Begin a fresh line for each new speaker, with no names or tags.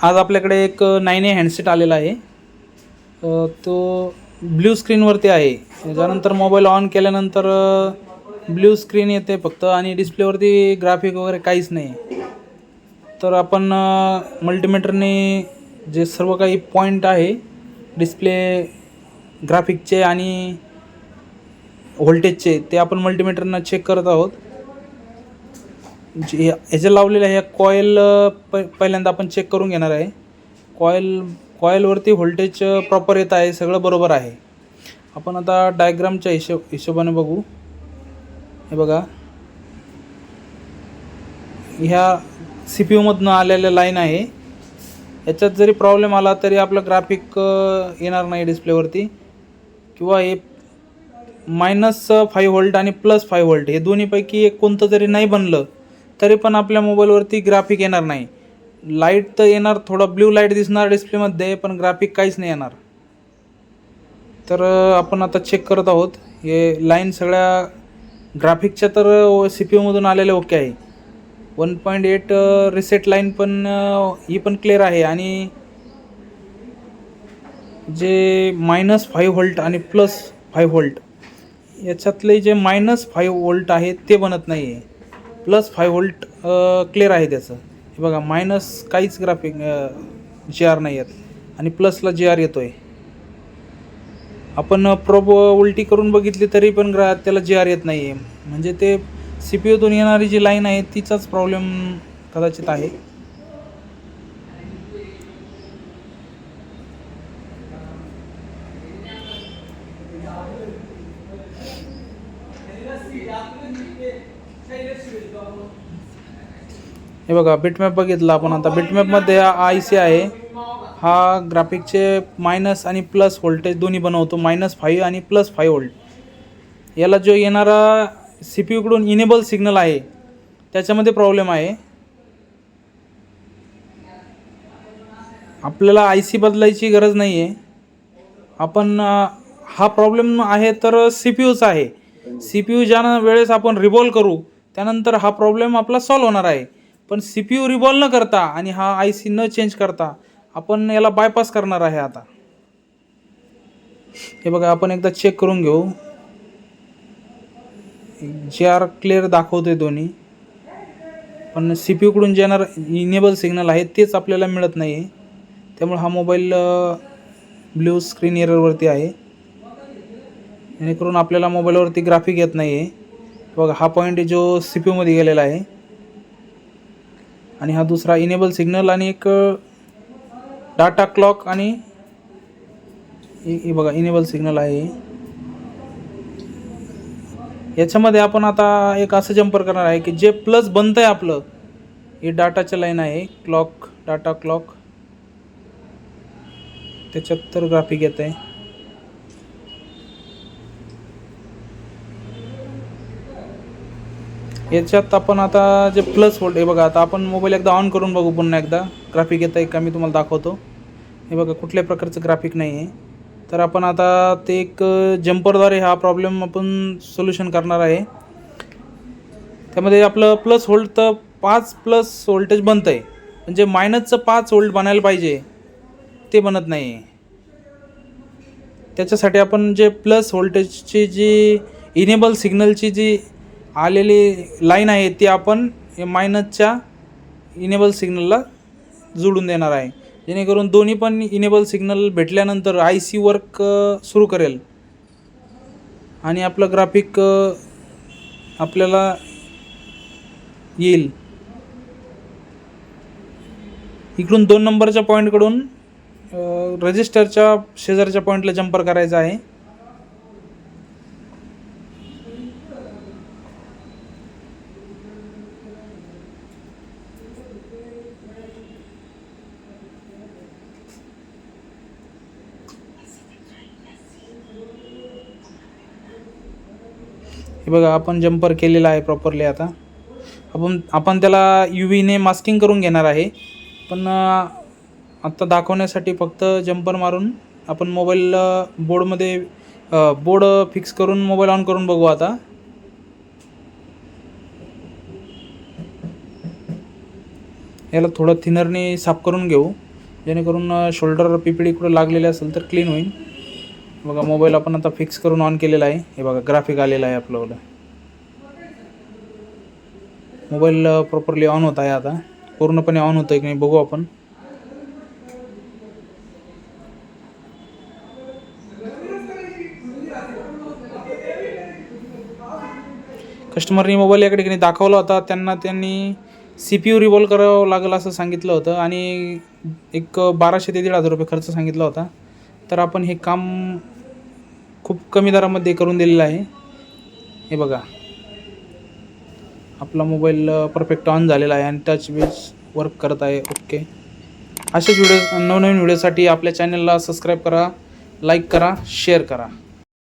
आज आपल्याकडे एक 9A हँडसेट आलेला आहे. तो ब्ल्यू स्क्रीनवरती आहे. त्याच्यानंतर मोबाईल ऑन केल्यानंतर ब्ल्यू स्क्रीन येते फक्त आणि डिस्प्लेवरती ग्राफिक वगैरे काहीच नाही. तर आपण मल्टीमीटरने जे सर्व काही पॉईंट आहे डिस्प्ले ग्राफिकचे आणि व्होल्टेजचे ते आपण मल्टीमीटरनं चेक करत आहोत. जे ह्याच्या लावलेल्या ह्या कॉईल पहिल्यांदा आपण चेक करून घेणार आहे. कॉईलवरती व्होल्टेज प्रॉपर येत आहे, सगळं बरोबर आहे. आपण आता डायग्रामच्या हिशोबाने बघू. हे बघा, ह्या CPU मधनं आलेल्या लाईन आहे. याच्यात जरी प्रॉब्लेम आला तरी आपलं ग्राफिक येणार नाही डिस्प्लेवरती, किंवा हे -5 व्होल्ट आणि +5 व्होल्ट हे दोन्हीपैकी एक कोणतं जरी नाही बनलं तरी पण आपल्या मोबाईलवरती ग्राफिक येणार नाही. लाईट तर येणार, थोडा ब्ल्यू लाईट दिसणार डिस्प्लेमध्ये, पण ग्राफिक काहीच नाही येणार. तर आपण आता चेक करत आहोत. हे लाईन सगळ्या ग्राफिकच्या तर CPU मधून आलेले ओके आहे. 1.8 रिसेट लाईन पण ही पण क्लिअर आहे. आणि जे -5 व्होल्ट आणि +5 व्होल्ट याच्यातले जे -5 व्होल्ट आहे ते बनत नाही आहे. +5 व्होल्ट क्लिअर आहे त्याचं. हे बघा, मायनस काहीच ग्राफिक GR नाही येत आणि प्लसला GR येतो आहे. आपण प्रोब उलटी करून बघितली तरी पण त्याला GR येत नाही आहे. म्हणजे ते CPUतून येणारी जी लाईन आहे तिचाच प्रॉब्लेम कदाचित आहे. हे बघा, बिटमॅप बघितला आपण. आता बिटमॅपमध्ये हा IC आहे. हा ग्राफिकचे मायनस आणि प्लस व्होल्टेज दोन्ही बनवतो, -5 आणि +5 व्होल्ट. याला जो येणारा CPUकडून इनेबल सिग्नल आहे त्याच्यामध्ये प्रॉब्लेम आहे. आपल्याला IC बदलायची गरज नाही आहे. आपण हा प्रॉब्लेम आहे तर CPUचा आहे. CPU ज्या वेळेस आपण रिबॉल्व करू त्यानंतर हा प्रॉब्लेम आपला सॉल्व होणार आहे. पण CPU रिबॉल्व न करता आणि हा IC न चेंज करता आपण याला बायपास करणार आहे आता. हे बघा, आपण एकदा चेक करून घेऊ. GR क्लिअर दाखवतोय दोन्ही, पण CPUकडून जे येणार इनेबल सिग्नल आहे तेच आपल्याला मिळत नाही आहे. त्यामुळे हा मोबाईल ब्ल्यू स्क्रीन एररवरती आहे. जेणेकरून आपल्याला मोबाईलवरती ग्राफिक येत नाही आहे. बघा, हा पॉईंट जो CPUमध्ये गेलेला आहे आणि हा दुसरा इनेबल सिग्नल आणि एक डाटा क्लॉक आणि हे बघा इनेबल सिग्नल आहे. याच्यामध्ये आपण आता एक असं जम्पर करणार आहे की जे प्लस बनतं आहे आपलं, हे डाटाच्या लाईन आहे, क्लॉक, डाटा क्लॉक, त्याच्यात तर ग्राफिक येत आहे. याच्यात आपण आता जे प्लस व्होल्ट, हे बघा, आता आपण मोबाईल एकदा ऑन करून बघू पुन्हा एकदा ग्राफिक येतं आहे का मी तुम्हाला दाखवतो. हे बघा, कुठल्याही प्रकारचं ग्राफिक नाही आहे. तर आपण आता ते एक जम्परद्वारे हा प्रॉब्लेम आपण सोल्युशन करणार आहे. त्यामध्ये आपलं +5 व्होल्टेज बनतं आहे, म्हणजे -5 व्होल्ट बनायला पाहिजे, ते बनत नाही आहे. त्याच्यासाठी आपण जे प्लस व्होल्टेजची जी इनेबल सिग्नलची जी आलेली लाईन आहे ती आपण मायनसच्या इनेबल सिग्नलला जोडून देणार आहे. जेणेकरून दोन्ही पण इनेबल सिग्नल भेटल्यानंतर IC वर्क सुरू करेल आणि आपलं ग्राफिक आपल्याला येईल. इकडून 2 नंबरच्या पॉईंटकडून रजिस्टरच्या शेजारच्या पॉईंटला जम्पर करायचा आहे. हे बघा, आपण जम्पर केलेला आहे प्रॉपरली. आता आपण त्याला UVने मास्किंग करून घेणार आहे. पण आत्ता दाखवण्यासाठी फक्त जम्पर मारून आपण मोबाईल बोर्डमध्ये बोर्ड फिक्स करून मोबाईल ऑन करून बघू. आता याला थोडं थिनरने साफ करून घेऊ. जेणेकरून शोल्डर PPD कुठं लागलेले असेल तर क्लीन होईल. बघा मोबाईल आपण आता फिक्स करून ऑन केलेला आहे. हे बघा ग्राफिक आलेला आहे आपल्याला. मोबाईल प्रॉपरली ऑन होत आहे. आता पूर्णपणे ऑन होतं आहे की नाही बघू आपण. कस्टमरनी मोबाईल याकडे की नाही दाखवला होता. त्यांनी CPU रिव्हॉल्व करावं लागेल असं सांगितलं होतं आणि एक 1200 ते 1500 रुपये खर्च सांगितला होता. तर आपण हे काम खूप कमी दरामध्ये करून दिलेलं आहे. हे बघा आपला मोबाईल परफेक्ट ऑन झालेला आहे आणि टच बेस वर्क करत आहे. ओके. असेच व्हिडिओ नवनवीन व्हिडिओसाठी आपल्या चॅनलला सबस्क्राईब करा, लाईक करा, शेअर करा.